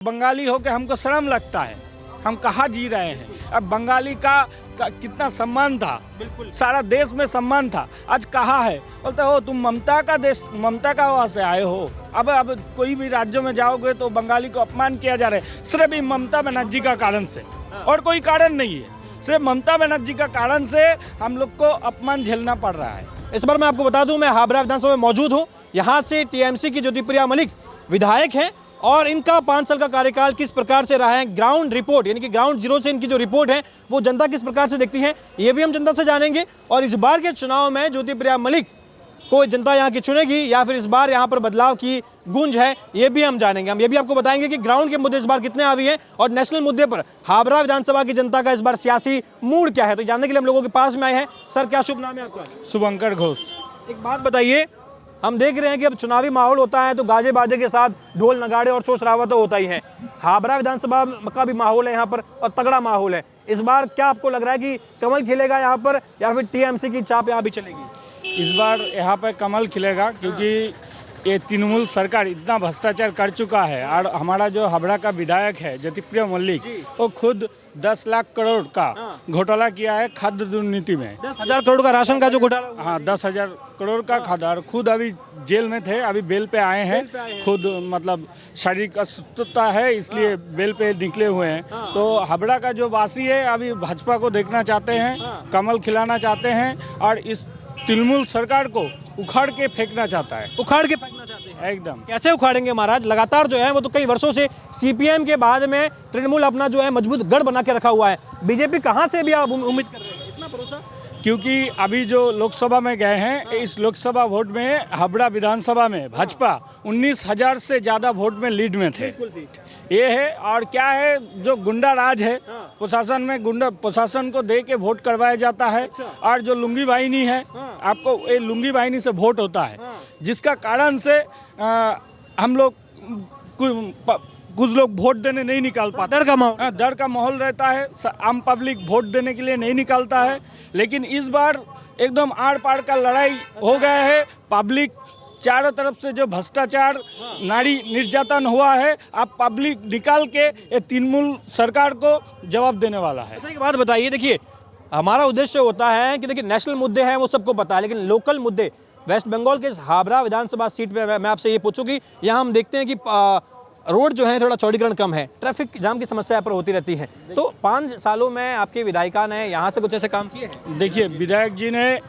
बंगाली हो के हमको शर्म लगता है, हम कहाँ जी रहे हैं। अब बंगाली का कितना सम्मान था, बिल्कुल सारा देश में सम्मान था, आज कहाँ है। बोलते हो तुम ममता का देश, ममता का वहाँ से आए हो। अब कोई भी राज्यों में जाओगे तो बंगाली को अपमान किया जा रहा है, सिर्फ ममता बनर्जी का कारण से, और कोई कारण नहीं है। सिर्फ ममता बनर्जी का कारण से हम लोग को अपमान झेलना पड़ रहा है। इस बार मैं आपको बता दूं, मैं हावड़ा विधानसभा में मौजूद हूं। यहां से टीएमसी की ज्योतिप्रिया मलिक विधायक हैं और इनका 5 साल का कार्यकाल किस प्रकार से रहा है, ग्राउंड रिपोर्ट यानी कि ग्राउंड जीरो से इनकी जो रिपोर्ट है वो जनता किस प्रकार से देखती है, ये भी हम जनता से जानेंगे। और इस बार के चुनाव में ज्योतिप्रिया मलिक को जनता यहाँ की चुनेगी या फिर इस बार यहाँ पर बदलाव की गूंज है, ये भी हम जानेंगे। हम ये भी आपको बताएंगे कि ग्राउंड के मुद्दे इस बार कितने हावी हैं और नेशनल मुद्दे पर हावड़ा विधानसभा की जनता का इस बार सियासी मूड क्या है, तो जानने के लिए हम लोगों के पास में आए हैं। सर, क्या शुभ नाम है आपका? शुभंकर घोष। एक बात बताइए, हम देख रहे हैं कि अब चुनावी माहौल होता है तो गाजे बाजे के साथ ढोल नगाड़े और शोर शराबा तो होता ही है। हावड़ा विधानसभा का भी माहौल है यहाँ पर और तगड़ा माहौल है। इस बार क्या आपको लग रहा है कि कमल खिलेगा यहाँ पर या फिर टीएमसी की चाप यहाँ भी चलेगी? इस बार यहाँ पर कमल खिलेगा, क्योंकि ये तृणमूल सरकार इतना भ्रष्टाचार कर चुका है। और हमारा जो हावड़ा का विधायक है ज्योतिप्रिया मलिक, वो खुद 10 लाख करोड़ का घोटाला किया है खाद्य दुर्नीति में। 10,000 करोड़ का राशन का जो घोटाला हुआ। हाँ, 10,000 करोड़ का खाद्य, और खुद अभी जेल में थे, अभी बेल पे आए हैं। खुद मतलब शारीरिक अस्वस्थता है इसलिए बेल पे निकले हुए हैं। तो हावड़ा का जो वासी है अभी भाजपा को देखना चाहते हैं, कमल खिलाना चाहते हैं और इस तृणमूल सरकार को उखाड़ के फेंकना चाहता है। उखाड़ के फेंकना चाहते हैं एकदम। कैसे उखाड़ेंगे महाराज? लगातार जो है वो तो कई वर्षों से सीपीएम के बाद में तृणमूल अपना जो है मजबूत गढ़ बना के रखा हुआ है। बीजेपी कहां से भी आप उम्मीद कर रहे हैं? इतना भरोसा? क्योंकि अभी जो लोकसभा में गए हैं, इस लोकसभा वोट में हावड़ा विधानसभा में भाजपा 19,000 से ज़्यादा वोट में लीड में थे। ये है। और क्या है, जो गुंडा राज है प्रशासन में, गुंडा प्रशासन को दे के वोट करवाया जाता है। और जो लुंगी वाहिनी है, आपको ये लुंगी वाहिनी से वोट होता है, जिसका कारण से हम लोग कुछ लोग वोट देने नहीं निकाल पाते। डर का माहौल रहता है, आम पब्लिक वोट देने के लिए नहीं निकालता है। लेकिन इस बार एकदम आर पार का लड़ाई हो गया है। पब्लिक चारों तरफ से जो भ्रष्टाचार, नारी निर्यातन हुआ है, अब पब्लिक निकाल के ये तृणमूल सरकार को जवाब देने वाला है। अच्छा, एक बात बताइए, देखिए हमारा उद्देश्य होता है कि देखिए नेशनल मुद्दे हैं वो सबको पता है, लेकिन लोकल मुद्दे वेस्ट बंगाल के हावड़ा विधानसभा सीट पे मैं आपसे ये पूछूं कि यहाँ हम देखते हैं कि रोड जो है थोड़ा चौड़ीकरण कम है, ट्रैफिक जाम की समस्या यहाँ पर होती रहती है। तो 5 सालों में आपके विधायिका ने यहाँ से कुछ ऐसे काम किए हैं? देखिए, विधायक जी ने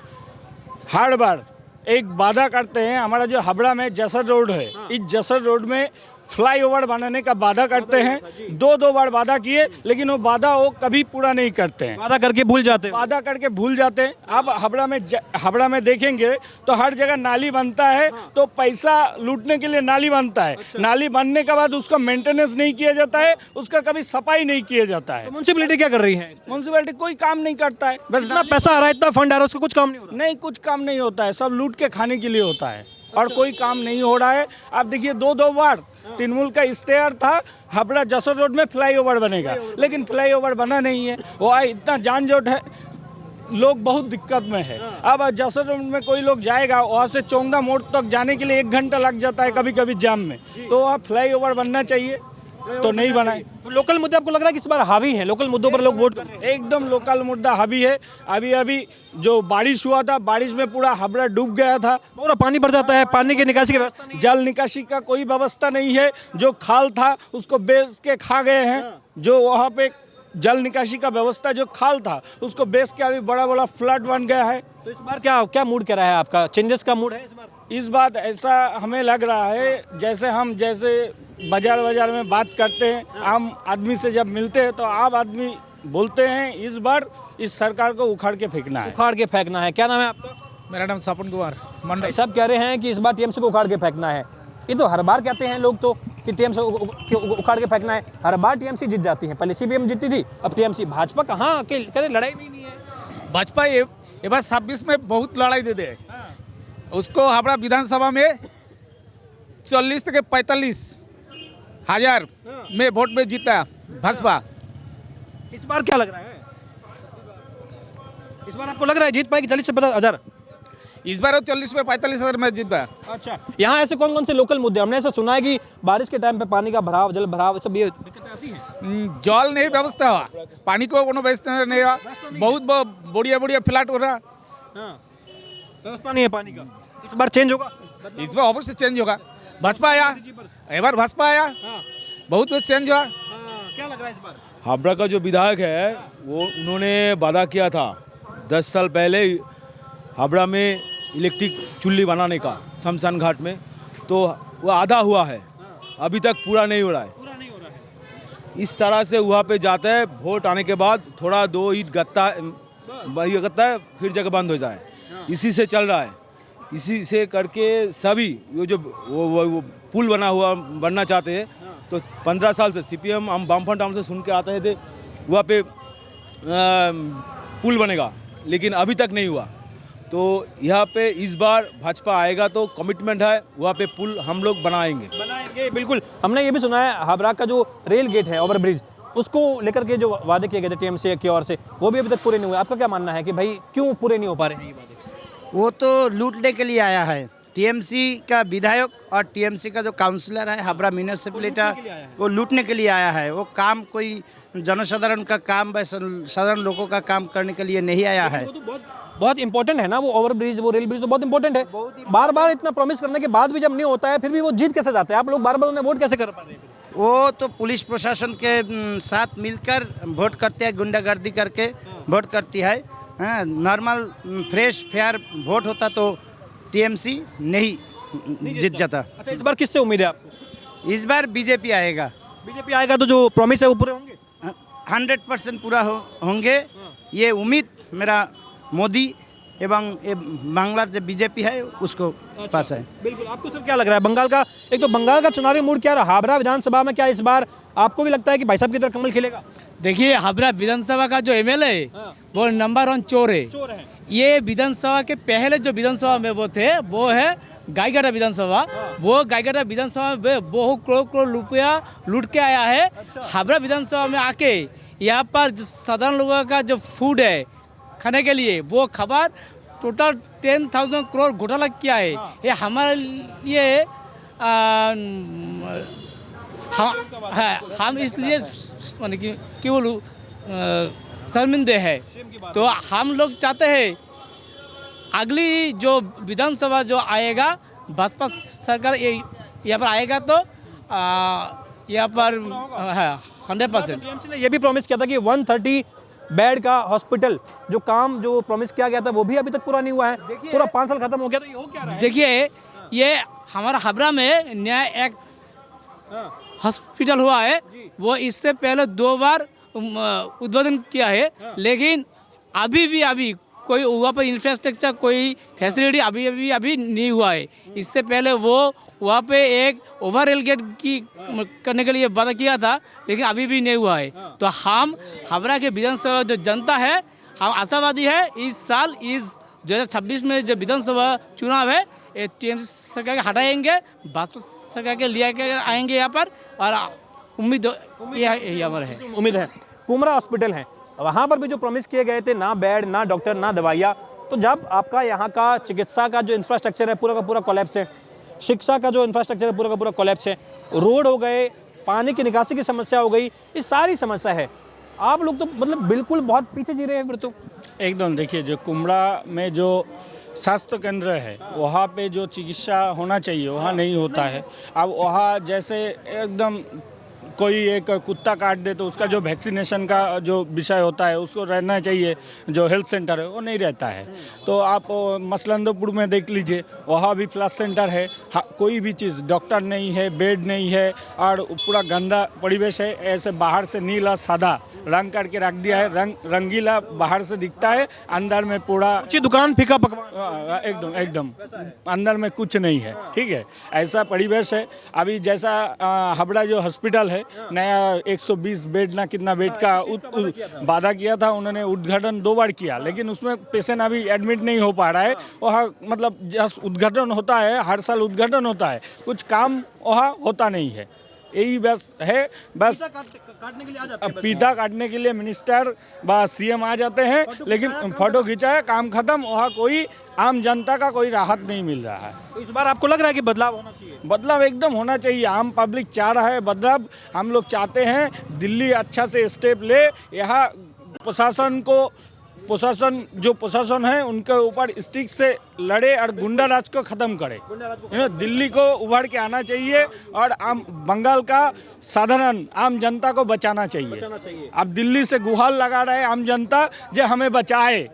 हर बार एक वादा करते हैं। हमारा जो हावड़ा में जसर रोड है, इस जसर रोड में फ्लाईओवर बनाने का वादा करते हैं। 2 बार वादा किए, लेकिन वो वादा वो कभी पूरा नहीं करते हैं। वादा करके भूल जाते हैं। वादा करके भूल जाते हैं। अब हावड़ा में देखेंगे तो हर जगह नाली बनता है, तो पैसा लूटने के लिए नाली बनता है। नाली बनने के बाद उसका मेंटेनेंस नहीं किया जाता है, उसका कभी सफाई नहीं किया जाता है। म्युनिसिपैलिटी क्या कर रही है? म्युनिसिपैलिटी कोई काम नहीं करता है। बस इतना पैसा आ रहा है, इतना फंड आ रहा है, उसका कुछ काम नहीं हो रहा? नहीं, कुछ काम नहीं होता है, सब लूट के खाने के लिए होता है और कोई काम नहीं हो रहा है। आप देखिए, 2 बार तृणमूल का इश्तेहार था हावड़ा जसर रोड में फ्लाईओवर बनेगा, लेकिन फ्लाईओवर बना नहीं है। वो इतना जानजोट है, लोग बहुत दिक्कत में है। अब जसर रोड में कोई लोग जाएगा, वहाँ से चौंगा मोड़ तक जाने के लिए 1 घंटा लग जाता है कभी कभी जाम में। तो वहाँ फ्लाईओवर बनना चाहिए, तो नहीं बनाए। तो लोकल मुद्दे आपको लग रहा है कि इस बार हावी है, लोकल मुद्दों पर लोग वोट कर रहे हैं? एकदम लोकल मुद्दा हावी है। अभी जो बारिश हुआ था, बारिश में पूरा हावड़ा डूब गया था, पूरा पानी भर जाता है, पानी की निकासी की व्यवस्था नहीं, जल निकासी का कोई व्यवस्था नहीं है। जो खाल था उसको बेच के खा गए हैं। जो वहाँ पे जल निकासी का व्यवस्था, जो खाल था उसको बेच के अभी बड़ा बड़ा फ्लड बन गया है। तो इस बार क्या मूड कह रहा है आपका? चेंजेस का मूड है इस बार? इस बात ऐसा हमें लग रहा है, जैसे बाजार में बात करते हैं, आम आदमी से जब मिलते हैं तो आम आदमी बोलते हैं इस बार इस सरकार को उखाड़ के फेंकना है। उखाड़ के फेंकना है। क्या नाम है आपका? मेरा नाम सपन कुमार मंडल। सब कह रहे हैं कि इस बार टीएमसी को उखाड़ के फेंकना है। ये तो हर बार कहते हैं लोग तो कि टीएमसी उखाड़ के फेंकना है। हर बार टीएमसी जीत जाती है, पहले सीपीएम जीतती थी, अब टीएमसी। भाजपा कहाँ के करे लड़ाई में नहीं है। भाजपा ये बार 26 में बहुत लड़ाई दे दे। उसको हावड़ा विधानसभा में 40 के 45,000 में वोट में जीता भाजपा। इस बार क्या लग रहा है? इस बार आपको लग रहा है जीत पाएगी 40 से 50,000? इस बार वो 40 में 45 हज़ार में जीता। अच्छा, यहाँ ऐसे कौन कौन से लोकल मुद्दे, हमने ऐसा सुना है कि बारिश के टाइम पे पानी का भराव, जल भराव, सब ये दिक्कतें आती हैं। जल नहीं व्यवस्था हुआ, पानी को कोनो व्यवस्था नहीं हुआ, बहुत बढ़िया बढ़िया फ्लैट हो रहा। हाँ, व्यवस्था नहीं है पानी का। इस बार चेंज होगा, इस बार अवश्य चेंज होगा। भाजपा आया, एक बार भाजपा आया, बहुत कुछ चेंज हुआ। क्या लग रहा है इस बार? हावड़ा का जो विधायक है वो उन्होंने वादा किया था 10 साल पहले हावड़ा में इलेक्ट्रिक चुल्ली बनाने का शमशान घाट में, तो वो आधा हुआ है, अभी तक पूरा नहीं हो रहा है। पूरा नहीं हो रहा है। इस तरह से वहाँ पे जाता है, वोट आने के बाद थोड़ा 2 ईंट गत्ता है, फिर जगह बंद हो जाए, इसी से चल रहा है। इसी से करके सभी वो जो वो पुल बनना चाहते हैं, तो 15 साल से सीपीएम हम वामफ्रंट हम से सुन के आते थे वहाँ पे पुल बनेगा, लेकिन अभी तक नहीं हुआ। तो यहाँ पे इस बार भाजपा आएगा तो कमिटमेंट है, वहाँ पे पुल हम लोग बनाएंगे। बिल्कुल। हमने ये भी सुना है हावड़ा का जो रेल गेट है, ओवरब्रिज, उसको लेकर के जो वादे किए गए थे टीएमसी की ओर से, वो भी अभी तक पूरे नहीं हुए। आपका क्या मानना है कि भाई क्यों पूरे नहीं हो पा रहे हैं ये वादे? वो तो लूटने के लिए आया है। टीएमसी का विधायक और टीएमसी का जो काउंसलर है हावड़ा म्यूनिसिपैलिटी, वो लूटने के लिए आया है। वो काम कोई जनसाधारण का काम, साधारण लोगों का काम करने के लिए नहीं आया है। वो तो बहुत इंपॉर्टेंट है ना, वो ओवरब्रिज, वो रेल ब्रिज तो बहुत इंपॉर्टेंट है। बार बार इतना प्रॉमिस करने के बाद भी जब नहीं होता है, फिर भी वो जीत कैसे जाते हैं? आप लोग बार बार उन्हें वोट कैसे कर पा रहे हैं? वो तो पुलिस प्रशासन के साथ मिलकर वोट करते हैं, गुंडागर्दी करके वोट करती है। हाँ, नॉर्मल फ्रेश फेयर वोट होता तो टीएमसी नहीं जीत जाता। अच्छा, इस बार किससे उम्मीद है आपको? इस बार बीजेपी आएगा। बीजेपी आएगा तो जो प्रॉमिस है वो पूरे होंगे? 100% पूरा होंगे, ये उम्मीद मेरा मोदी एवं ये बांग्ला जो बीजेपी है उसको पास है। बिल्कुल। आपको सर क्या लग रहा है बंगाल का, एक तो बंगाल का चुनावी मूड क्या रहा? हावड़ा विधानसभा में क्या इस बार आपको भी लगता है कि भाई साहब की तरह कमल खिलेगा? देखिए, हावड़ा विधानसभा का जो एमएलए है वो नंबर 1 चोर है। चोर है। ये विधानसभा के पहले जो विधानसभा में वो थे, वो है गायघाटा विधानसभा। वो गायघाटा विधानसभा में बहुत करोड़ रुपया लूट के आया है। हावड़ा विधानसभा में आके यहाँ पर साधारण लोगों का जो फूड है खाने के लिए, वो खबर टोटल 10,000 करोड़ घोटाला किया है। ये हमारे लिए हम इसलिए माने कि बोलूँ शर्मिंदे है। तो हम लोग चाहते हैं अगली जो विधानसभा जो आएगा, भाजपा सरकार यहाँ पर आएगा तो यहाँ पर है 100%। टीएमसी ने ये भी प्रॉमिस किया था कि 130 बेड का हॉस्पिटल, जो काम जो प्रॉमिस किया गया था वो भी अभी तक पूरा नहीं हुआ है। पूरा 5 साल खत्म हो गया, तो ये हो क्या रहा है? देखिए, ये हमारा हावड़ा में नया एक हॉस्पिटल हुआ है। वो इससे पहले 2 बार उद्বোधन किया है, लेकिन अभी कोई वहाँ पर इंफ्रास्ट्रक्चर, कोई फैसिलिटी अभी नहीं हुआ है। इससे पहले वो वहाँ पे एक ओवर रेल गेट की करने के लिए वादा किया था, लेकिन अभी भी नहीं हुआ है। तो हम हावड़ा के विधानसभा जो जनता है, हम आशावादी है इस साल, इस 2026 में जो विधानसभा चुनाव है, टीएमसी सरकार के हटाएंगे, भाजपा सरकार के लिए आएंगे यहाँ पर, और उम्मीद हमारा है। उम्मीद है। कुमरा हॉस्पिटल है, वहाँ पर भी जो प्रॉमिस किए गए थे, ना बेड, ना डॉक्टर, ना दवाइयाँ। तो जब आपका यहाँ का चिकित्सा का जो इंफ्रास्ट्रक्चर है पूरा का पूरा कोलैप्स है, शिक्षा का जो इंफ्रास्ट्रक्चर है पूरा का पूरा कोलैप्स है, रोड हो गए, पानी की निकासी की समस्या हो गई, ये सारी समस्या है। आप लोग तो मतलब बिल्कुल बहुत पीछे जी रहे हैं फिर तो। एकदम। देखिए, जो कुमड़ा में जो स्वास्थ्य केंद्र है, वहाँ पे जो चिकित्सा होना चाहिए वहाँ नहीं होता है। अब वहाँ जैसे एकदम कोई एक कुत्ता काट दे तो उसका जो वैक्सीनेशन का जो विषय होता है उसको रहना चाहिए, जो हेल्थ सेंटर है वो नहीं रहता है। तो आप मसलंदपुर में देख लीजिए, वहाँ भी फ्लश सेंटर है, कोई भी चीज़, डॉक्टर नहीं है, बेड नहीं है, और पूरा गंदा परिवेश है। ऐसे बाहर से नीला सादा रंग करके रख दिया है, रंगीला बाहर से दिखता है, अंदर में पूरा दुकान फीका पकवान, एकदम अंदर में कुछ नहीं है। ठीक है, ऐसा परिवेश है। अभी जैसा हावड़ा जो हॉस्पिटल है, नया 120 बेड ना कितना बेड का वादा किया था उन्होंने, उद्घाटन 2 बार किया, लेकिन उसमें पेशेंट अभी एडमिट नहीं हो पा रहा है। वहाँ मतलब जस्ट उद्घाटन होता है, हर साल उद्घाटन होता है, कुछ काम वहाँ होता नहीं है। यही बस है। बस काटने के लिए आ जाते हैं बस। पीता काटने के लिए मिनिस्टर व सीएम आ जाते हैं, लेकिन फोटो खिंचाया, काम खत्म। वहाँ कोई आम जनता का कोई राहत नहीं मिल रहा है। तो इस बार आपको लग रहा है कि बदलाव होना चाहिए? बदलाव एकदम होना चाहिए। आम पब्लिक चाह रहा है बदलाव। हम लोग चाहते हैं दिल्ली अच्छा से स्टेप ले, यहाँ प्रशासन है उनके ऊपर स्टिक से लड़े और गुंडा राज को खत्म करे। दिल्ली को उभर के आना चाहिए और आम बंगाल का साधारण आम जनता को बचाना चाहिए। अब दिल्ली से गुहार लगा रहे आम जनता जो हमें बचाए।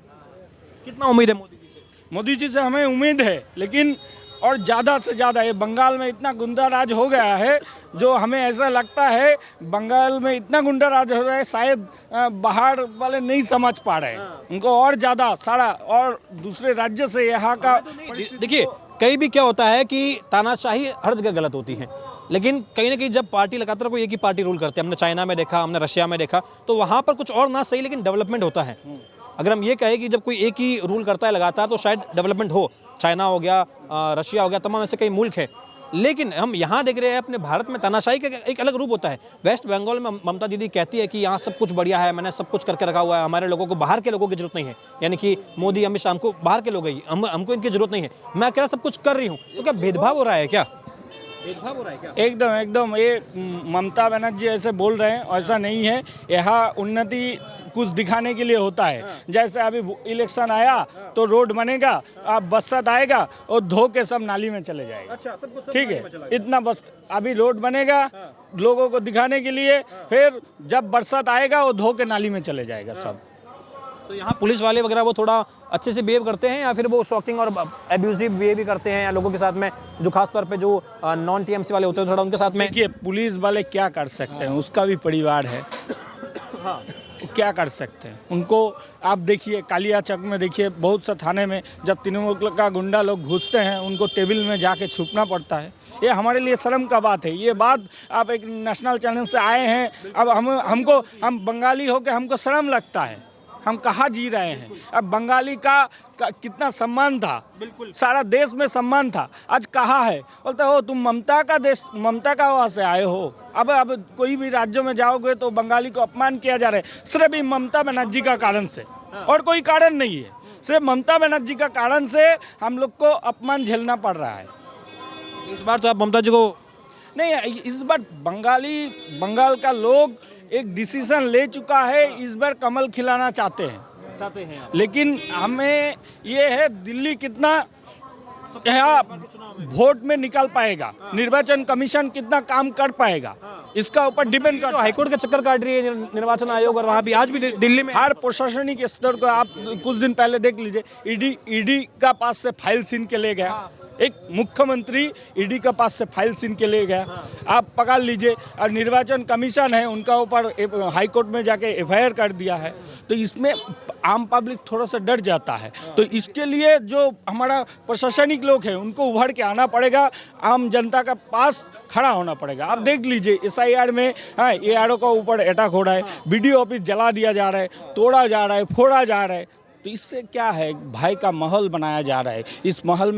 कितना उम्मीद है मोदी जी से? मोदी जी से हमें उम्मीद है, लेकिन और ज़्यादा से ज़्यादा ये बंगाल में इतना गुंडा राज हो गया है, जो हमें ऐसा लगता है बंगाल में इतना गुंडा राज हो रहा है, शायद बाहर वाले नहीं समझ पा रहे हैं। उनको और ज़्यादा सारा और दूसरे राज्य से यहाँ का देखिए, कहीं भी क्या होता है कि तानाशाही हर जगह गलत होती है, लेकिन कहीं ना कहीं जब पार्टी लगातार कोई एक ही पार्टी रूल करती है, हमने चाइना में देखा, हमने रशिया में देखा, तो वहाँ पर कुछ और ना सही लेकिन डेवलपमेंट होता है। अगर हम ये कहें कि जब कोई एक ही रूल करता है लगातार तो शायद डेवलपमेंट हो। चाइना हो गया, रशिया हो गया, तमाम ऐसे कई मुल्क हैं। लेकिन हम यहाँ देख रहे हैं अपने भारत में तानाशाही का एक अलग रूप होता है। वेस्ट बंगाल में ममता दीदी कहती है कि यहाँ सब कुछ बढ़िया है, मैंने सब कुछ करके रखा हुआ है, हमारे लोगों को बाहर के लोगों की जरूरत नहीं है। यानी कि मोदी अमित शाह हमको बाहर के लोग हैं, हमको इनकी जरूरत नहीं है, मैं अकेला सब कुछ कर रही हूँ। तो क्या भेदभाव हो रहा है? क्या भेदभाव हो रहा है क्या? एकदम ये ममता बनर्जी ऐसे बोल रहे हैं, ऐसा नहीं है। यहाँ उन्नति कुछ दिखाने के लिए होता है। जैसे अभी इलेक्शन आया तो रोड बनेगा, अब बरसात आएगा और धो के सब नाली में चले जाएगा। अच्छा, सब कुछ ठीक है, इतना बस अभी रोड बनेगा लोगों को दिखाने के लिए, फिर जब बरसात आएगा वो धो के नाली में चले जाएगा सब। तो यहाँ पुलिस वाले वगैरह वो थोड़ा अच्छे से बिहेव करते हैं या फिर वो शॉकिंग और एब्यूजिव बिहेव भी करते हैं या लोगों के साथ में, जो खास तौर पे जो नॉन टीएमसी वाले होते हैं थोड़ा उनके साथ में? देखिए, पुलिस वाले क्या कर सकते हैं, उसका भी परिवार है। हाँ, क्या कर सकते हैं उनको। आप देखिए कालिया चौक में देखिए, बहुत सा थाने में जब तृणमूल का गुंडा लोग घुसते हैं उनको टेबल में जाके छुपना पड़ता है। ये हमारे लिए शर्म का बात है। ये बात आप एक नेशनल चैनल से आए हैं, अब हम बंगाली हो के हमको शर्म लगता है। हम कहाँ जी रहे हैं? अब बंगाली का कितना सम्मान था, बिल्कुल सारा देश में सम्मान था, आज कहाँ है? बोलते हो तुम ममता का वहाँ से आए हो। अब कोई भी राज्यों में जाओगे तो बंगाली को अपमान किया जा रहा है, सिर्फ ही ममता बनर्जी का कारण से, और कोई कारण नहीं है। सिर्फ ममता बनर्जी का कारण से हम लोग को अपमान झेलना पड़ रहा है। इस बार तो आप ममता जी को नहीं, इस बार बंगाल का लोग एक डिसीजन ले चुका है, इस बार कमल खिलाना चाहते हैं। लेकिन हमें ये है दिल्ली कितना यहाँ वोट में निकल पाएगा, निर्वाचन कमीशन कितना काम कर पाएगा, इसका ऊपर डिपेंड करता है। हाईकोर्ट का चक्कर काट रही है निर्वाचन आयोग, और वहाँ भी आज भी दिल्ली में हर प्रशासनिक स्तर को आप कुछ दिन पहले देख लीजिए, ईडी का पास से फाइल छीन के ले गया। एक मुख्यमंत्री ईडी के पास से फाइल छीन के ले गया, आप पकड़ लीजिए। और निर्वाचन कमीशन है, उनका ऊपर हाई कोर्ट में जाके एफआईआर कर दिया है। तो इसमें आम पब्लिक थोड़ा सा डर जाता है। तो इसके लिए जो हमारा प्रशासनिक लोग हैं उनको उभर के आना पड़ेगा, आम जनता का पास खड़ा होना पड़ेगा। आप देख लीजिए एसआईआर में एआरओ का ऊपर अटैक हो रहा है, बीडीओ ऑफिस जला दिया जा रहा है, तोड़ा जा रहा है, फोड़ा जा रहा है। तो इससे क्या है, भाई का माहौल बनाया जा रहा है। इस माहौल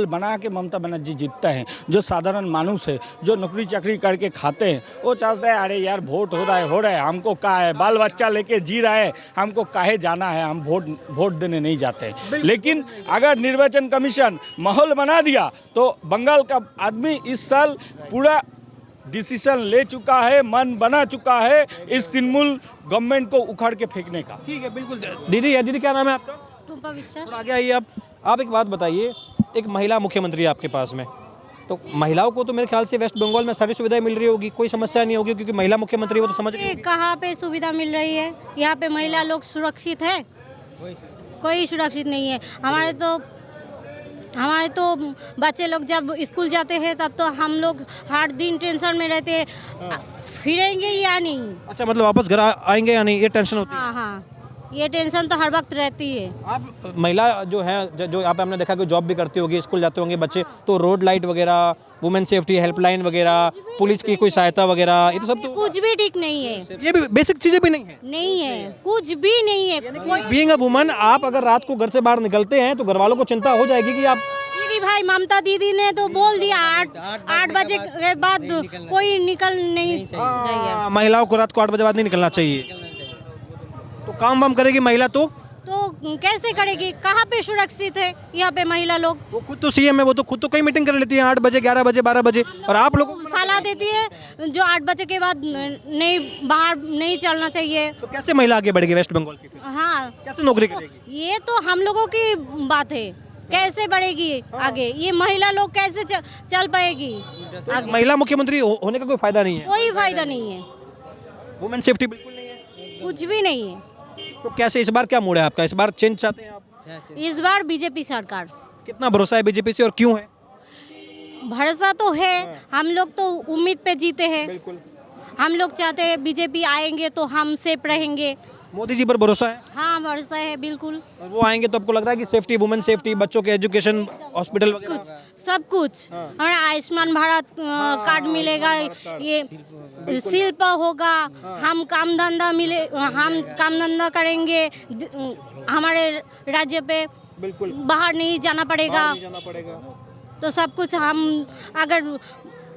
बना के ममता बनर्जी जीतते हैं। जो साधारण मानुस है, जो नौकरी चाकरी करके खाते हैं, वो चाहते हैं अरे यार वोट हो रहा है, हमको क्या है, बाल बच्चा लेके जी रहा है, हमको काहे जाना है, हम वोट देने नहीं जाते हैं। लेकिन अगर निर्वाचन कमीशन माहौल बना दिया तो बंगाल का आदमी इस साल पूरा डिसीजन ले चुका है, मन बना चुका है इस तृणमूल गवर्नमेंट को उखाड़ के फेंकने का। ठीक है, बिल्कुल। दीदी क्या नाम है आपका? टुम्पा विश्वास। आगे आइए आप एक बात बताइए, एक महिला मुख्यमंत्री है आपके पास में, तो महिलाओं को तो मेरे ख्याल से वेस्ट बंगाल में सारी सुविधाएं मिल रही होगी, कोई समस्या नहीं होगी, क्योंकि महिला मुख्यमंत्री वो तो समझ रही होगी। कहाँ पे सुविधा मिल रही है? यहाँ पे महिला लोग सुरक्षित है? कोई सुरक्षित नहीं है। हमारे तो बच्चे लोग जब स्कूल जाते हैं तब तो हम लोग हर दिन टेंशन में रहते हैं, फिरेंगे या नहीं। अच्छा, मतलब वापस घर आएंगे या नहीं, ये टेंशन होती है? हाँ, ये टेंशन तो हर वक्त रहती है। आप महिला जो है, जो यहाँ पे हमने देखा कि जॉब भी करती होगी, स्कूल जाते होंगे बच्चे, तो रोड लाइट वगैरह, वुमेन सेफ्टी हेल्पलाइन वगैरह, पुलिस की कोई सहायता वगैरह, ये तो सब तो कुछ भी ठीक नहीं है। ये भी बेसिक चीजें भी नहीं है। नहीं है, कुछ भी नहीं है। बीइंग अ वुमन, आप अगर रात को घर से बाहर निकलते हैं तो घर वालों को चिंता हो जाएगी कि आप दीदी नहीं भाई, ममता दीदी ने तो बोल दिया 8 बजे के बाद कोई निकल नहीं जाइए। महिलाओं को रात को 8 बजे बाद नहीं निकलना चाहिए। तो काम वाम करेगी महिला तो कैसे करेगी? कहाँ पे सुरक्षित है यहाँ पे महिला लोग? वो खुद तो सीएम है, वो तो खुद तो कई मीटिंग कर लेती है 8 बजे, 11 बजे, 12 बजे, और आप लोगों को सलाह देती है जो 8 बजे के बाद नहीं, बाहर नहीं चलना चाहिए। तो कैसे महिला आगे बढ़ेगी वेस्ट बंगाल की? हाँ, कैसे नौकरी करेगी? ये तो हम लोगों की बात है, कैसे बढ़ेगी आगे? ये महिला लोग कैसे चल पाएगी आगे? महिला मुख्यमंत्री होने का कोई फायदा नहीं है, कोई फायदा नहीं है, वुमेन सेफ्टी बिल्कुल नहीं है। कुछ भी नहीं है। तो कैसे इस बार क्या मूड है आपका? इस बार चेंज चाहते हैं आप? इस बार बीजेपी सरकार। कितना भरोसा है बीजेपी से और क्यों है? भरोसा तो है, हम लोग तो उम्मीद पे जीते हैं। हम लोग चाहते हैं बीजेपी आएंगे तो हम सेफ रहेंगे। मोदी जी पर भरोसा है? हाँ, भरोसा है बिल्कुल। और वो आएंगे तो आपको लग रहा है कि सेफ्टी, वुमेन सेफ्टी, बच्चों के एजुकेशन, हॉस्पिटल वगैरह? कुछ सब कुछ, और आयुष्मान भारत कार्ड मिलेगा, ये शिल्प होगा, हम काम धंधा करेंगे, हमारे राज्य पे बिल्कुल बाहर नहीं जाना पड़ेगा। तो सब कुछ हम अगर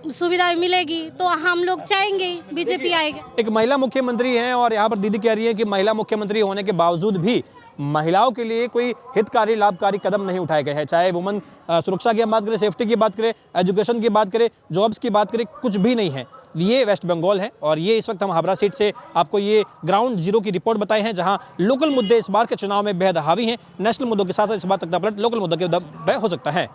सुविधा मिलेगी तो हम लोग चाहेंगे बीजेपी आएगा। एक महिला मुख्यमंत्री हैं और यहाँ पर दीदी कह रही है कि महिला मुख्यमंत्री होने के बावजूद भी महिलाओं के लिए कोई हितकारी, लाभकारी कदम नहीं उठाए गए हैं। चाहे वुमन सुरक्षा की हम बात करें, सेफ्टी की बात करें, एजुकेशन की बात करें, जॉब्स की बात करें, कुछ भी नहीं है। ये वेस्ट बंगाल है और ये इस वक्त हम हावड़ा सीट से आपको ये ग्राउंड जीरो की रिपोर्ट बताए हैं, जहां लोकल मुद्दे इस बार के चुनाव में बेहद हावी हैं। नेशनल मुद्दों के साथ साथ इस बार तक का पलट लोकल मुद्दों के दम पे हो सकता है।